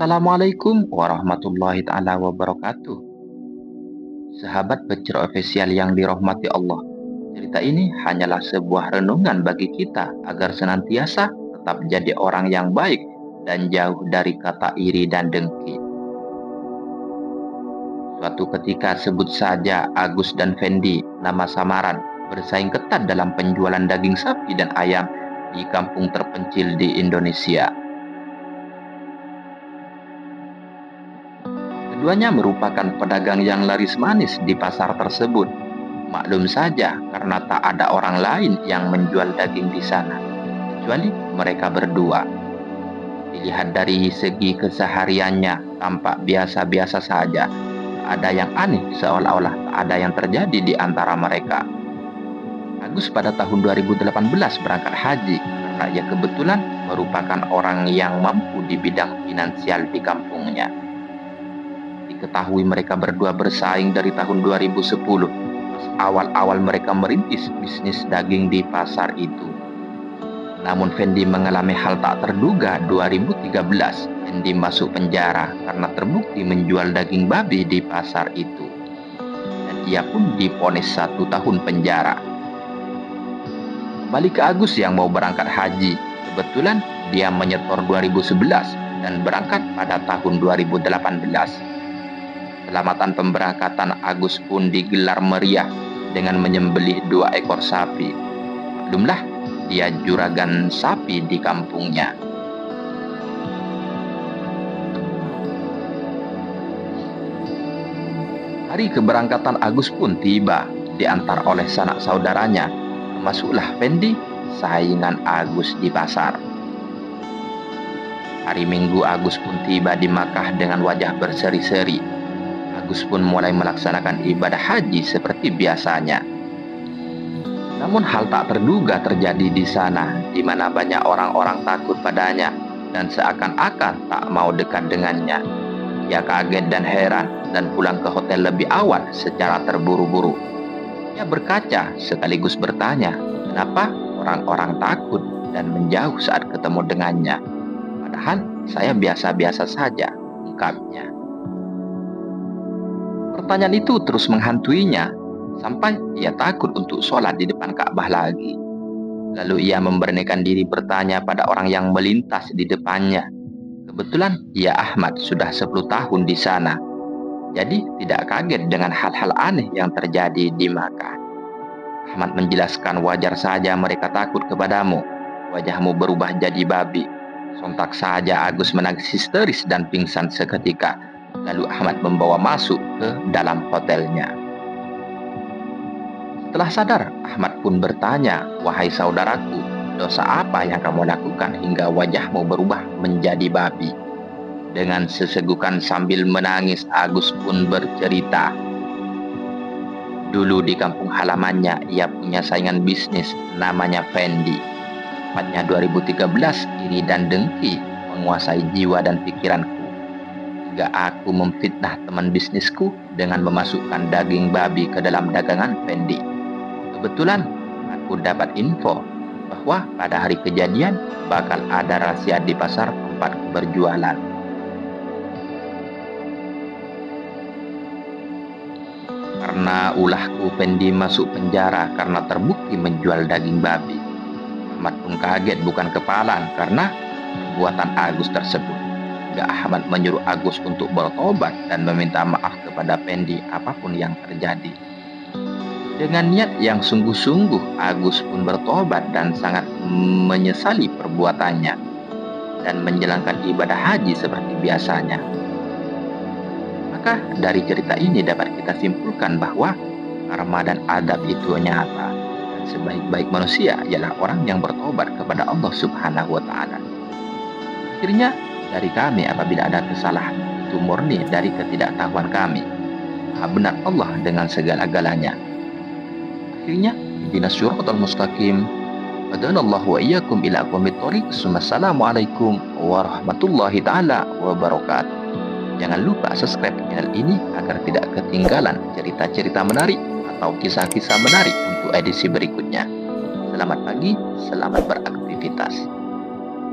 Assalamualaikum warahmatullahi taala wabarakatuh. Sahabat Becero Official yang dirahmati Allah. Cerita ini hanyalah sebuah renungan bagi kita agar senantiasa tetap jadi orang yang baik dan jauh dari kata iri dan dengki. Suatu ketika, sebut saja Agus dan Fendi, nama samaran, bersaing ketat dalam penjualan daging sapi dan ayam di kampung terpencil di Indonesia. Keduanya merupakan pedagang yang laris manis di pasar tersebut. Maklum saja, karena tak ada orang lain yang menjual daging di sana, kecuali mereka berdua. Dilihat dari segi kesehariannya, tampak biasa-biasa saja. Tak ada yang aneh, seolah-olah tak ada yang terjadi di antara mereka. Agus pada tahun 2018 berangkat haji, karena ia kebetulan merupakan orang yang mampu di bidang finansial di kampungnya. Diketahui mereka berdua bersaing dari tahun 2010. Awal-awal mereka merintis bisnis daging di pasar itu. Namun Fendi mengalami hal tak terduga. 2013, Fendi masuk penjara karena terbukti menjual daging babi di pasar itu. Dan ia pun divonis 1 tahun penjara. Kembali ke Agus yang mau berangkat haji. Kebetulan dia menyetor 2011 dan berangkat pada tahun 2018. Selamatan pemberangkatan Agus pun digelar meriah dengan menyembelih 2 ekor sapi. Maklumlah, dia juragan sapi di kampungnya. Hari keberangkatan Agus pun tiba, diantar oleh sanak saudaranya, termasuklah Fendi, saingan Agus di pasar. Hari Minggu Agus pun tiba di Makkah dengan wajah berseri-seri. Agus pun mulai melaksanakan ibadah haji seperti biasanya. Namun hal tak terduga terjadi di sana, di mana banyak orang-orang takut padanya dan seakan-akan tak mau dekat dengannya. Ia kaget dan heran dan pulang ke hotel lebih awal secara terburu-buru. Ia berkaca sekaligus bertanya, kenapa orang-orang takut dan menjauh saat ketemu dengannya? Padahal saya biasa-biasa saja, ungkapnya. Pertanyaan itu terus menghantuinya, sampai ia takut untuk sholat di depan Ka'bah lagi. Lalu ia memberanikan diri bertanya pada orang yang melintas di depannya. Kebetulan ia Ahmad sudah 10 tahun di sana, jadi tidak kaget dengan hal-hal aneh yang terjadi di Makkah. Ahmad menjelaskan, wajar saja mereka takut kepadamu. Wajahmu berubah jadi babi. Sontak saja Agus menangis histeris dan pingsan seketika. Lalu Ahmad membawa masuk ke dalam hotelnya. Setelah sadar, Ahmad pun bertanya, wahai saudaraku, dosa apa yang kamu lakukan hingga wajahmu berubah menjadi babi? Dengan sesegukan sambil menangis, Agus pun bercerita. Dulu di kampung halamannya, ia punya saingan bisnis namanya Fendi. Tepatnya 2013, iri dan dengki menguasai jiwa dan pikiranku. Hingga aku memfitnah teman bisnisku dengan memasukkan daging babi ke dalam dagangan Fendi. Kebetulan aku dapat info bahwa pada hari kejadian bakal ada razia di pasar tempat berjualan. Karena ulahku, Fendi masuk penjara karena terbukti menjual daging babi. Ahmad pun kaget bukan kepalang karena perbuatan Agus tersebut. Ahmad menyuruh Agus untuk bertobat dan meminta maaf kepada Fendi apapun yang terjadi. Dengan niat yang sungguh-sungguh, Agus pun bertobat dan sangat menyesali perbuatannya dan menjalankan ibadah haji seperti biasanya. Maka dari cerita ini dapat kita simpulkan bahwa karma dan adab itu nyata, dan sebaik-baik manusia ialah orang yang bertobat kepada Allah Subhanahu wa Ta'ala. Akhirnya, dari kami apabila ada kesalahan, itu murni dari ketidaktahuan kami. Maha benar Allah dengan segala-galanya. Akhirnya, ihdinas siratal mustaqim. Hadanallahu wa iyyakum ila aqwamit thoriq. Assalamualaikum warahmatullahi taala wabarakatuh. Jangan lupa subscribe channel ini agar tidak ketinggalan cerita-cerita menarik atau kisah-kisah menarik untuk edisi berikutnya. Selamat pagi, selamat beraktivitas.